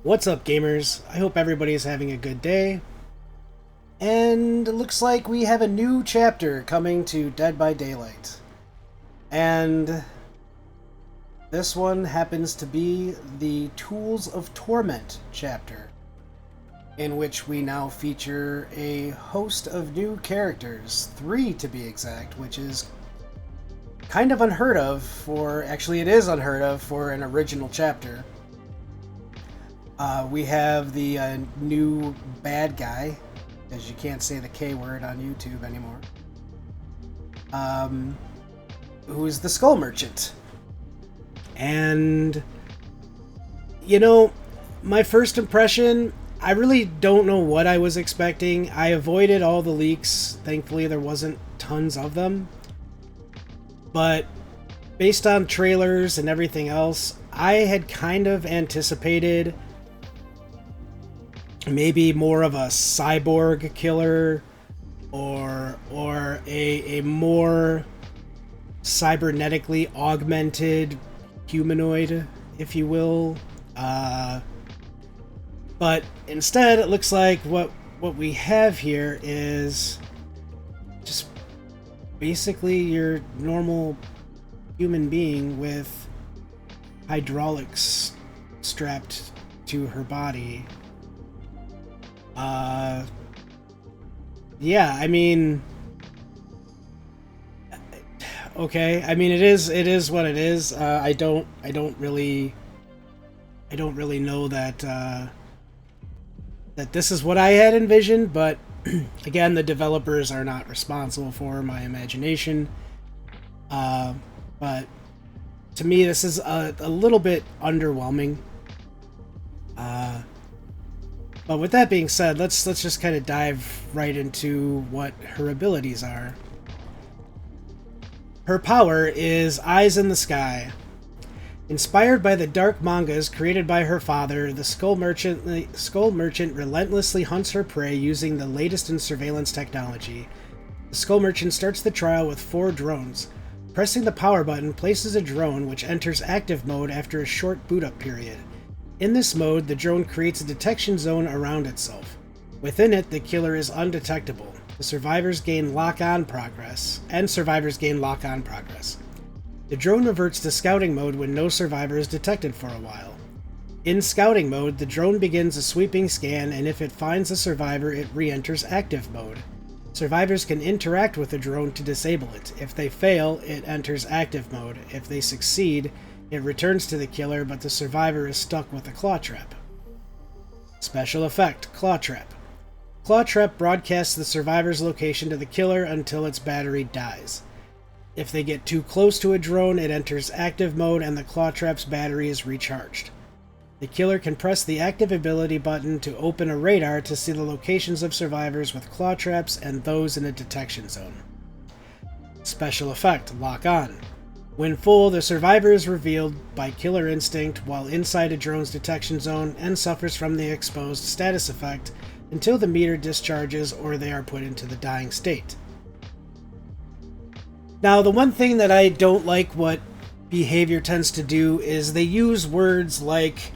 What's up, gamers? I hope everybody is having a good day. And it looks like we have a new chapter coming to Dead by Daylight. And this one happens to be the Tools of Torment chapter, in which we now feature a host of new characters, 3 to be exact, which is kind of unheard of for, actually it is unheard of for an original chapter. We have the new bad guy, as you can't say the K word on YouTube anymore, who is the Skull Merchant. And, my first impression, I really don't know what I was expecting. I avoided all the leaks. Thankfully, there wasn't tons of them. But based on trailers and everything else, I had kind of anticipated maybe more of a cyborg killer or a more cybernetically augmented humanoid, if you will. But instead, it looks like what we have here is just basically your normal human being with hydraulics strapped to her body. Yeah, I mean, okay. I mean, it is what it is. I don't really know that that this is what I had envisioned, but again, the developers are not responsible for my imagination. But to me, this is a little bit underwhelming. But with that being said, let's just kind of dive right into what her abilities are. Her power is Eyes in the Sky. Inspired by the dark mangas created by her father, the Skull Merchant relentlessly hunts her prey using the latest in surveillance technology. The Skull Merchant starts the trial with 4 drones. Pressing the power button places a drone which enters active mode after a short boot-up period. In this mode, the drone creates a detection zone around itself. Within it, the killer is undetectable. The survivors gain lock-on progress. The drone reverts to scouting mode when no survivor is detected for a while. In scouting mode, the drone begins a sweeping scan, and if it finds a survivor, it re-enters active mode. Survivors can interact with the drone to disable it. If they fail, it enters active mode. If they succeed, it returns to the killer, but the survivor is stuck with a claw trap. Special effect, Claw Trap. Claw Trap broadcasts the survivor's location to the killer until its battery dies. If they get too close to a drone, it enters active mode and the Claw Trap's battery is recharged. The killer can press the active ability button to open a radar to see the locations of survivors with claw traps and those in a detection zone. Special effect, Lock On. When full, the survivor is revealed by Killer Instinct while inside a drone's detection zone and suffers from the exposed status effect until the meter discharges or they are put into the dying state. Now, the one thing that I don't like what behavior tends to do is they use words like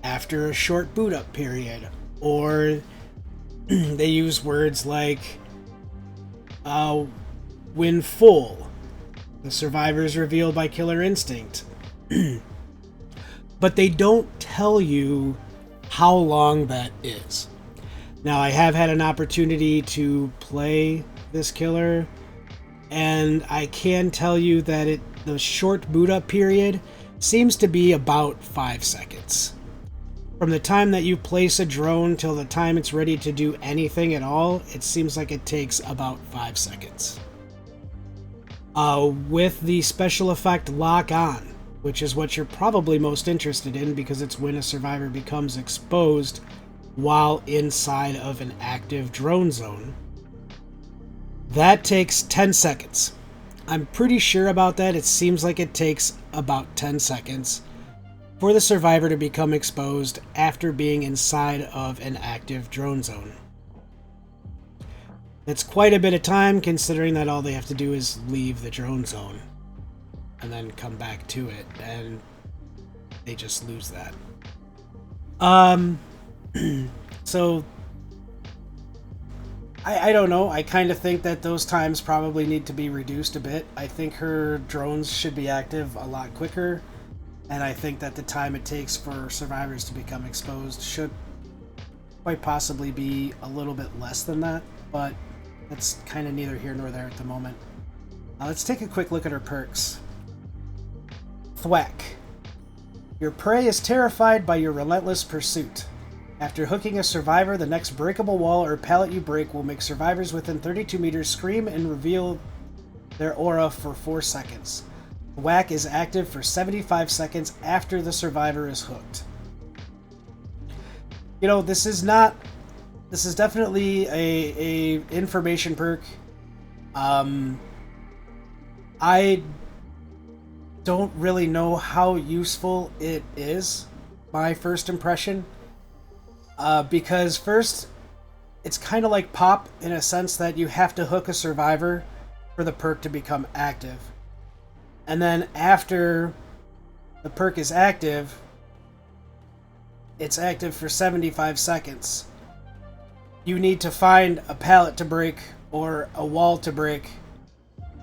after a short boot up period, or they use words like when full. The survivor is revealed by Killer Instinct. But they don't tell you how long that is. Now, I have had an opportunity to play this killer, and I can tell you that the short boot up period seems to be about 5 seconds. From the time that you place a drone till the time it's ready to do anything at all, it seems like it takes about 5 seconds. With the special effect Lock On, which is what you're probably most interested in because it's when a survivor becomes exposed while inside of an active drone zone. That takes 10 seconds. I'm pretty sure about that. It seems like it takes about 10 seconds for the survivor to become exposed after being inside of an active drone zone. It's quite a bit of time considering that all they have to do is leave the drone zone and then come back to it, and they just lose that. Um, so I don't know. I kind of think that those times probably need to be reduced a bit. I think her drones should be active a lot quicker, and I think that the time it takes for survivors to become exposed should quite possibly be a little bit less than that, but that's kind of neither here nor there at the moment. Let's take a quick look at her perks. Thwack. Your prey is terrified by your relentless pursuit. After hooking a survivor, the next breakable wall or pallet you break will make survivors within 32 meters scream and reveal their aura for 4 seconds. Thwack is active for 75 seconds after the survivor is hooked. You know, this is definitely a information perk. I don't really know how useful it is, my first impression. Because first, it's kind of like Pop in a sense that you have to hook a survivor for the perk to become active. And then after the perk is active, it's active for 75 seconds. You need to find a pallet to break or a wall to break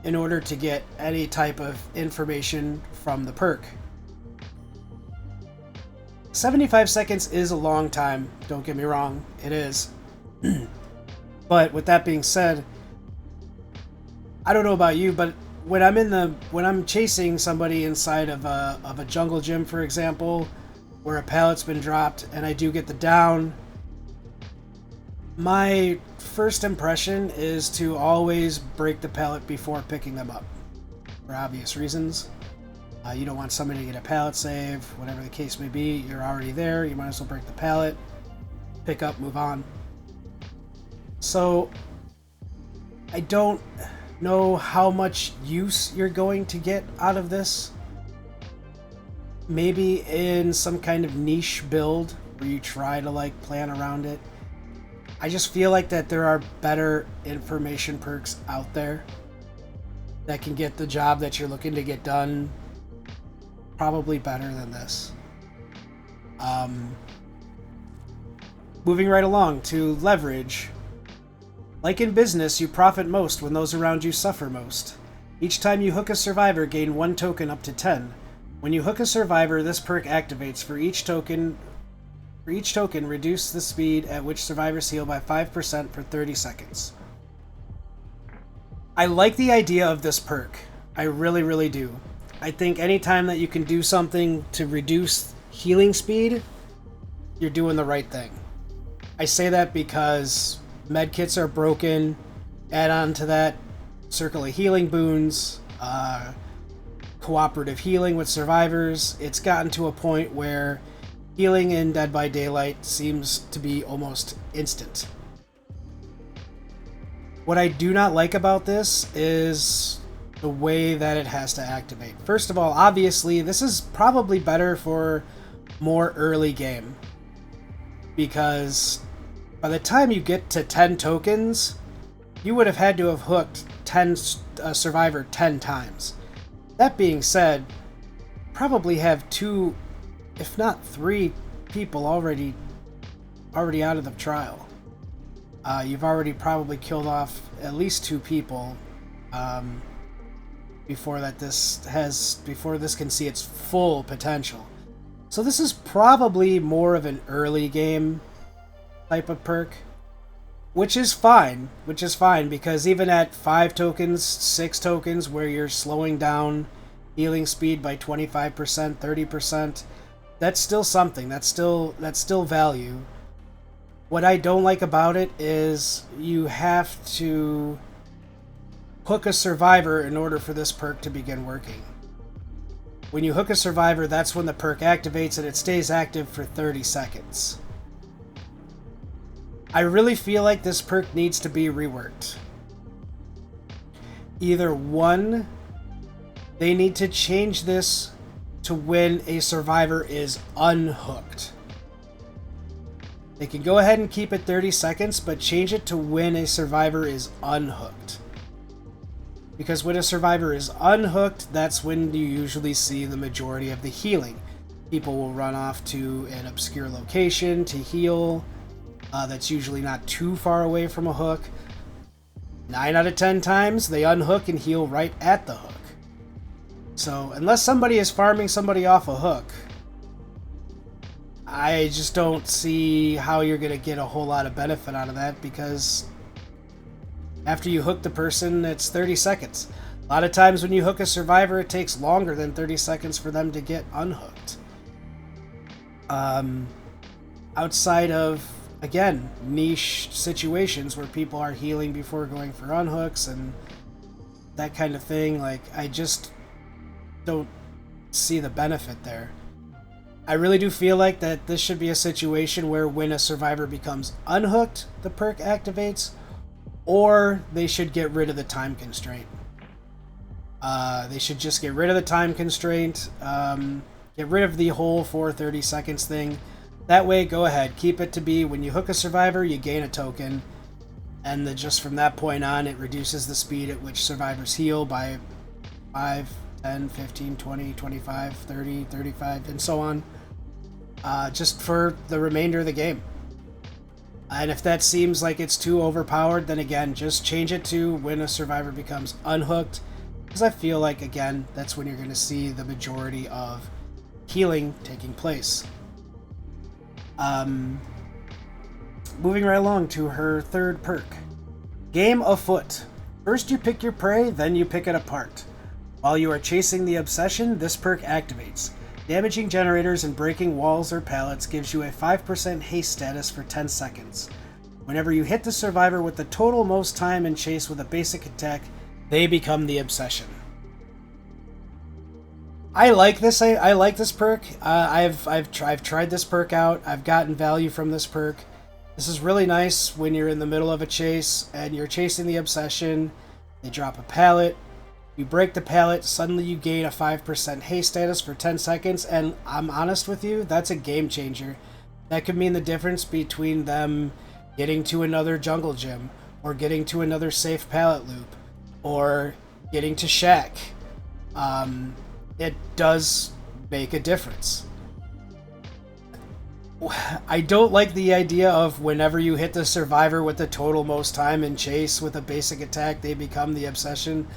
in order to get any type of information from the perk. 75 seconds is a long time, don't get me wrong, it is. But with that being said, I don't know about you, but when I'm chasing somebody inside of a jungle gym, for example, where a pallet's been dropped and I do get the down, my first impression is to always break the pallet before picking them up, for obvious reasons. You don't want somebody to get a pallet save, whatever the case may be. You're already there, you might as well break the pallet, pick up, move on. So I don't know how much use you're going to get out of this. Maybe in some kind of niche build where you try to like plan around it. I just feel like that there are better information perks out there that can get the job that you're looking to get done probably better than this. Moving right along to leverage. Like in business, you profit most when those around you suffer most. Each time you hook a survivor, gain 1 token up to 10. When you hook a survivor, this perk activates. For each token, reduce the speed at which survivors heal by 5% for 30 seconds. I like the idea of this perk. I really, really do. I think anytime that you can do something to reduce healing speed, you're doing the right thing. I say that because medkits are broken. Add on to that Circle of Healing boons, cooperative healing with survivors. It's gotten to a point where healing in Dead by Daylight seems to be almost instant. What I do not like about this is the way that it has to activate. First of all, obviously, this is probably better for more early game, because by the time you get to 10 tokens, you would have had to have hooked Survivor 10 times. That being said, probably have 2, if not 3 people already out of the trial. You've already probably killed off at least 2 people before this can see its full potential. So this is probably more of an early game type of perk, which is fine, because even at 5 tokens, 6 tokens, where you're slowing down healing speed by 25%, 30%, that's still something. That's still value. What I don't like about it is you have to hook a survivor in order for this perk to begin working. When you hook a survivor, that's when the perk activates, and it stays active for 30 seconds. I really feel like this perk needs to be reworked. Either one, they need to change this to when a survivor is unhooked. They can go ahead and keep it 30 seconds, but change it to when a survivor is unhooked. Because when a survivor is unhooked, that's when you usually see the majority of the healing. People will run off to an obscure location to heal. That's usually not too far away from a hook. 9 out of 10 times, they unhook and heal right at the hook. So, unless somebody is farming somebody off a hook, I just don't see how you're going to get a whole lot of benefit out of that, because after you hook the person, it's 30 seconds. A lot of times when you hook a survivor, it takes longer than 30 seconds for them to get unhooked. Outside of, again, niche situations where people are healing before going for unhooks and that kind of thing, like, I just don't see the benefit there. I really do feel like that this should be a situation where when a survivor becomes unhooked, the perk activates, or they should get rid of the time constraint. They should just get rid of the time constraint, get rid of the whole 30 seconds thing. That way, go ahead, keep it to be when you hook a survivor, you gain a token, and then just from that point on, it reduces the speed at which survivors heal by 5, 10, 15, 20, 25, 30, 35, and so on, just for the remainder of the game. And if that seems like it's too overpowered, then again, just change it to when a survivor becomes unhooked, because I feel like, again, that's when you're going to see the majority of healing taking place. Moving right along to her third perk. Game afoot. First you pick your prey, then you pick it apart. While you are chasing the obsession, this perk activates. Damaging generators and breaking walls or pallets gives you a 5% haste status for 10 seconds. Whenever you hit the survivor with the total most time in chase with a basic attack, they become the obsession. I like this. I like this perk. I've tried this perk out. I've gotten value from this perk. This is really nice when you're in the middle of a chase and you're chasing the obsession. They drop a pallet. You break the pallet. Suddenly you gain a 5% haste status for 10 seconds. And I'm honest with you, that's a game changer. That could mean the difference between them getting to another jungle gym, or getting to another safe pallet loop, or getting to shack. It does make a difference. I don't like the idea of whenever you hit the survivor with the total most time in chase with a basic attack, they become the obsession.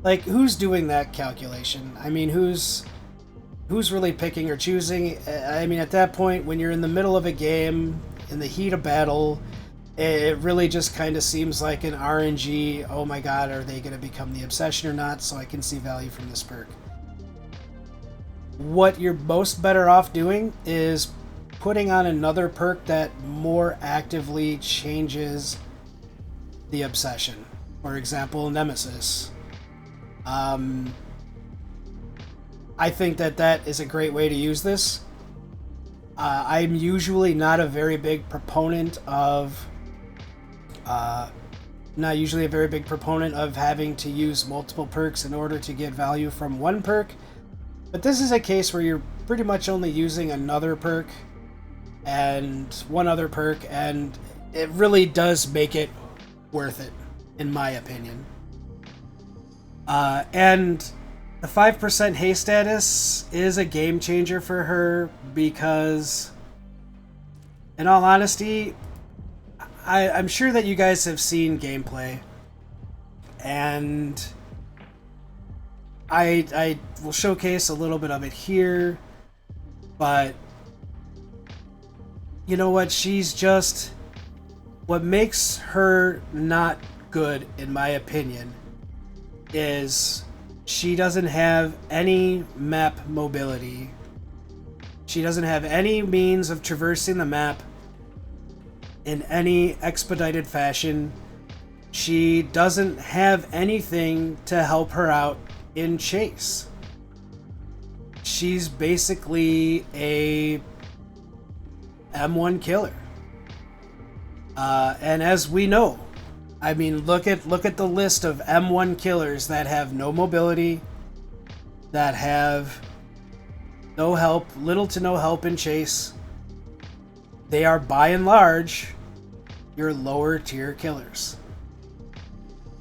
Like, who's doing that calculation? I mean, who's really picking or choosing? I mean, at that point, when you're in the middle of a game, in the heat of battle, it really just kind of seems like an RNG, oh my god, are they going to become the obsession or not? So I can see value from this perk. What you're most better off doing is putting on another perk that more actively changes the obsession. For example, Nemesis. I think that is a great way to use this. I'm usually not a very big proponent of having to use multiple perks in order to get value from one perk. But this is a case where you're pretty much only using another perk and one other perk, and it really does make it worth it, in my opinion. And the 5% haste status is a game changer for her because, in all honesty, I'm sure that you guys have seen gameplay, and I will showcase a little bit of it here, but you know what? What makes her not good, in my opinion, is she doesn't have any map mobility. She doesn't have any means of traversing the map in any expedited fashion. She doesn't have anything to help her out in chase. She's basically a M1 killer. And as we know, I mean, look at the list of M1 killers that have no mobility, that have no help, little to no help in chase. They are, by and large, your lower tier killers.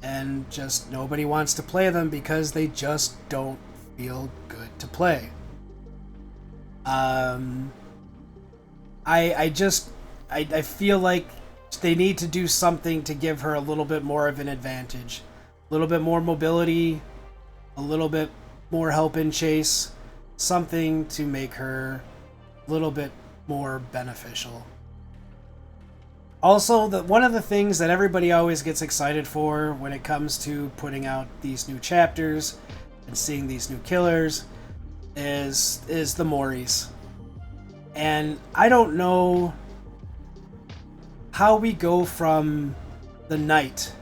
And just nobody wants to play them because they just don't feel good to play. Um, I feel like they need to do something to give her a little bit more of an advantage, a little bit more mobility, a little bit more help in chase, something to make her a little bit more beneficial. Also, one of the things that everybody always gets excited for when it comes to putting out these new chapters and seeing these new killers is the Moris. And I don't know how we go from the Knight,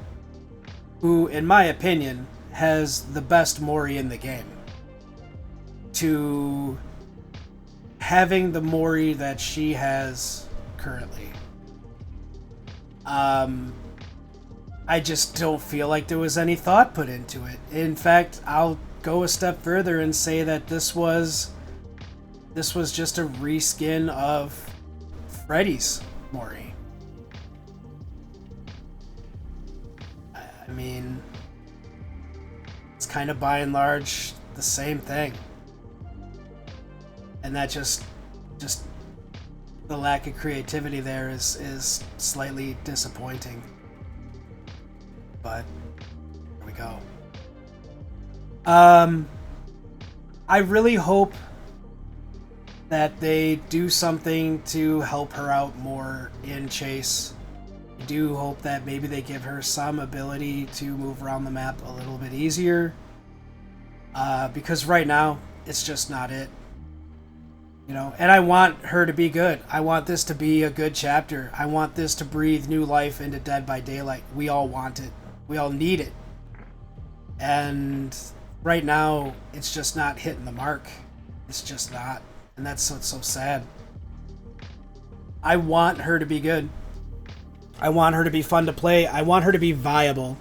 who, in my opinion, has the best Mori in the game, to having the Mori that she has currently. I just don't feel like there was any thought put into it. In fact, I'll go a step further and say that this was just a reskin of Freddy's Mori. I mean, it's kind of by and large the same thing. And that just the lack of creativity there is slightly disappointing. But there we go. I really hope that they do something to help her out more in chase. I do hope that maybe they give her some ability to move around the map a little bit easier. Because right now, it's just not it. You know, and I want her to be good. I want this to be a good chapter. I want this to breathe new life into Dead by Daylight. We all want it. We all need it. And right now, it's just not hitting the mark. It's just not. And that's what's so sad. I want her to be good. I want her to be fun to play. I want her to be viable.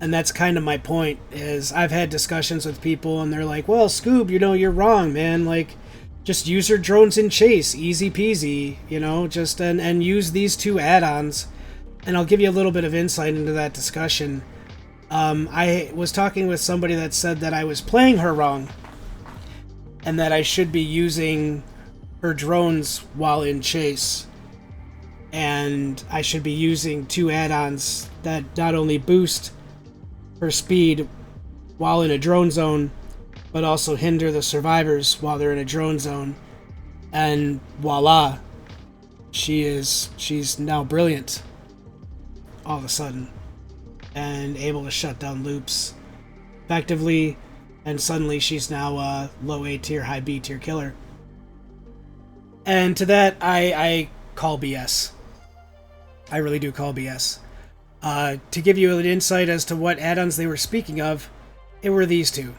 And that's kind of my point, is I've had discussions with people and they're like, well, Scoob, you know, you're wrong, man. Like, just use your drones in chase. Easy peasy, you know, just and use these two add-ons. And I'll give you a little bit of insight into that discussion. I was talking with somebody that said that I was playing her wrong and that I should be using her drones while in chase. And I should be using two add-ons that not only boost her speed while in a drone zone, but also hinder the survivors while they're in a drone zone. And voila, she's now brilliant all of a sudden and able to shut down loops effectively, and suddenly she's now a low A tier, high B tier killer. And to that, I call BS. I really do call BS. To give you an insight as to what add-ons they were speaking of, it were these two.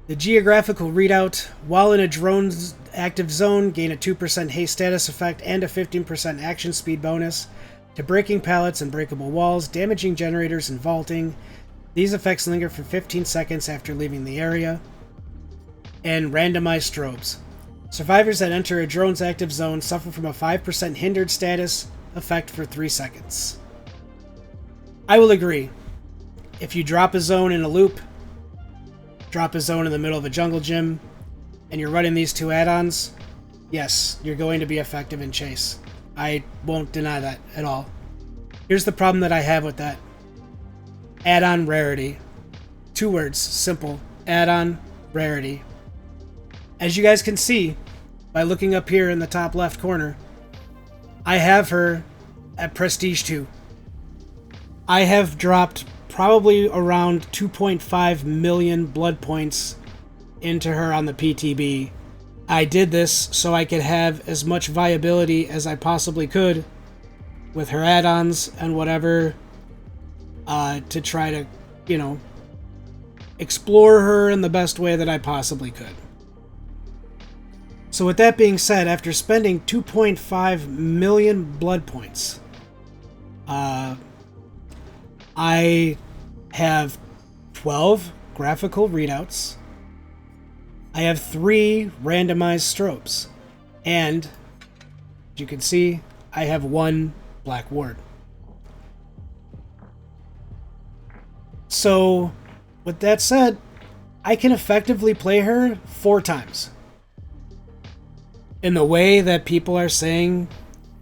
The geographical readout, while in a drone's active zone, gain a 2% haste status effect and a 15% action speed bonus to breaking pallets and breakable walls, damaging generators, and vaulting. These effects linger for 15 seconds after leaving the area. And randomized strobes. Survivors that enter a drone's active zone suffer from a 5% hindered status effect for 3 seconds. I will agree. If you drop a zone in a loop, drop a zone in the middle of a jungle gym, and you're running these two add-ons, yes, you're going to be effective in chase. I won't deny that at all. Here's the problem that I have with that. Add-on rarity. 2 words, simple. Add-on rarity. As you guys can see, by looking up here in the top left corner, I have her at Prestige 2. I have dropped probably around 2.5 million blood points into her on the PTB. I did this so I could have as much viability as I possibly could with her add-ons and whatever, to try to, you know, explore her in the best way that I possibly could. So with that being said, after spending 2.5 million blood points, I have 12 graphical readouts. I have 3 randomized strobes. And, as you can see, I have 1 black ward. So, with that said, I can effectively play her 4 times. in the way that people are saying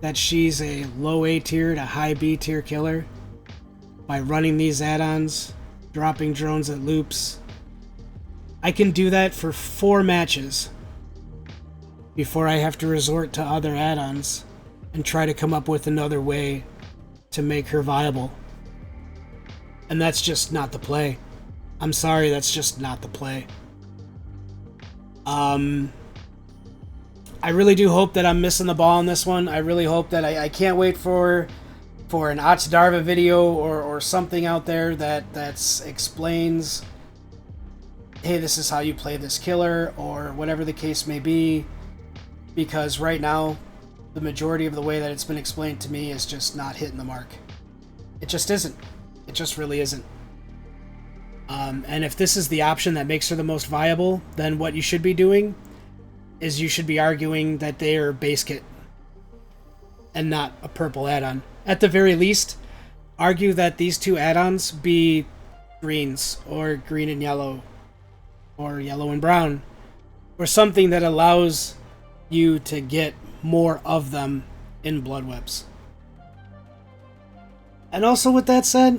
that she's a low A tier to high B tier killer by running these add-ons, dropping drones at loops, I can do that for 4 matches before I have to resort to other add-ons and try to come up with another way to make her viable. And that's just not the play. I'm sorry, that's just not the play. I really do hope that I'm missing the ball on this one. I really hope that I can't wait for an Darva video or something out there that explains, hey, this is how you play this killer, or whatever the case may be, because right now the majority of the way that it's been explained to me is just not hitting the mark. It just isn't. It just really isn't. And if this is the option that makes her the most viable, then what you should be doing is you should be arguing that they are base kit and not a purple add-on. At the very least, argue that these 2 add-ons be greens, or green and yellow, or yellow and brown, or something that allows you to get more of them in blood webs. And also, with that said,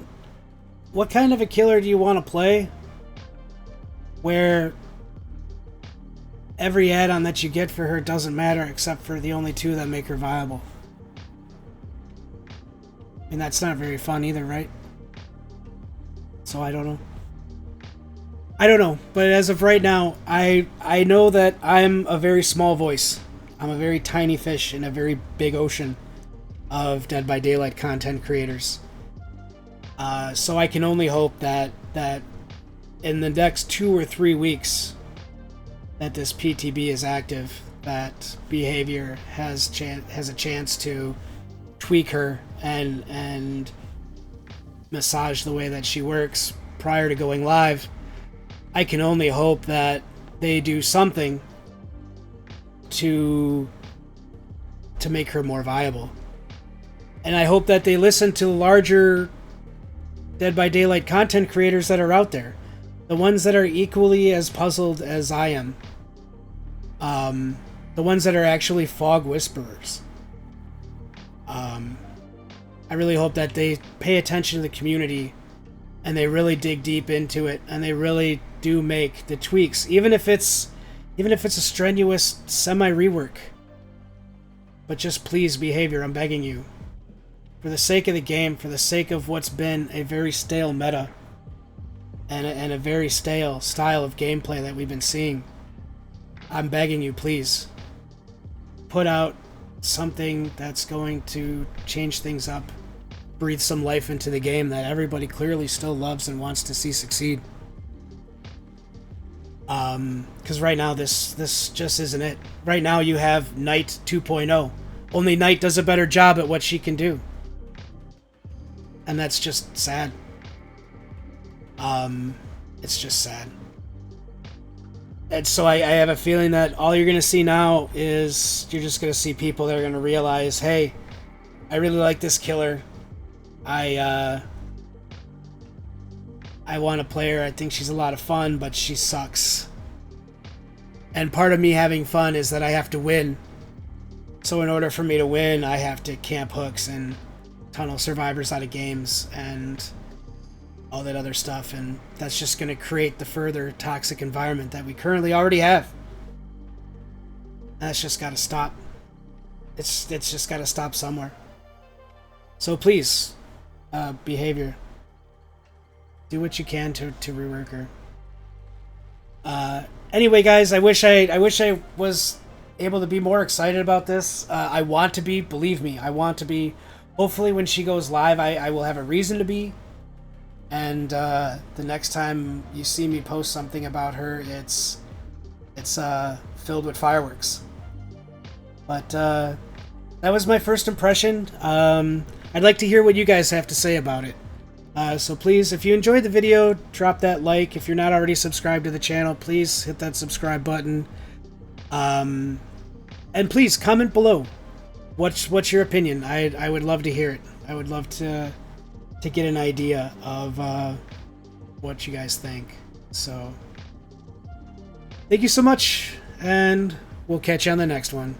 what kind of a killer do you want to play where every add-on that you get for her doesn't matter except for the only 2 that make her viable? I mean, that's not very fun either, right? So I don't know. But as of right now, I know that I'm a very small voice. I'm a very tiny fish in a very big ocean of Dead by Daylight content creators. So I can only hope that in the next 2 or 3 weeks that this PTB is active, that behavior has a chance to tweak her and massage the way that she works prior to going live. I can only hope that they do something to make her more viable. And I hope that they listen to larger Dead by Daylight content creators that are out there. The ones that are equally as puzzled as I am. The ones that are actually fog whisperers. I really hope that they pay attention to the community and they really dig deep into it and they really do make the tweaks, even if it's a strenuous semi-rework. But just please, behavior, I'm begging you. For the sake of the game, for the sake of what's been a very stale meta and a very stale style of gameplay that we've been seeing, I'm begging you, please, put out something that's going to change things up, breathe some life into the game that everybody clearly still loves and wants to see succeed. Because right now this just isn't it. Right now you have Knight 2.0. Only Knight does a better job at what she can do. And that's just sad. It's just sad. And so I have a feeling that all you're going to see now is you're just going to see people that are going to realize, hey, I really like this killer. I want to play her. I think she's a lot of fun, but she sucks. And part of me having fun is that I have to win. So in order for me to win, I have to camp hooks and tunnel survivors out of games and all that other stuff, and that's just going to create the further toxic environment that we currently already have. And that's just got to stop. It's just got to stop somewhere. So please, behavior, do what you can to rework her. Anyway, guys, I wish I was able to be more excited about this. I want to be, believe me, I want to be. Hopefully when she goes live, I will have a reason to be. And the next time you see me post something about her, it's filled with fireworks. But that was my first impression. I'd like to hear what you guys have to say about it. So please, if you enjoyed the video, drop that like. If you're not already subscribed to the channel, please hit that subscribe button. And please comment below. What's your opinion? I would love to hear it. I would love to get an idea of what you guys think. So thank you so much, and we'll catch you on the next one.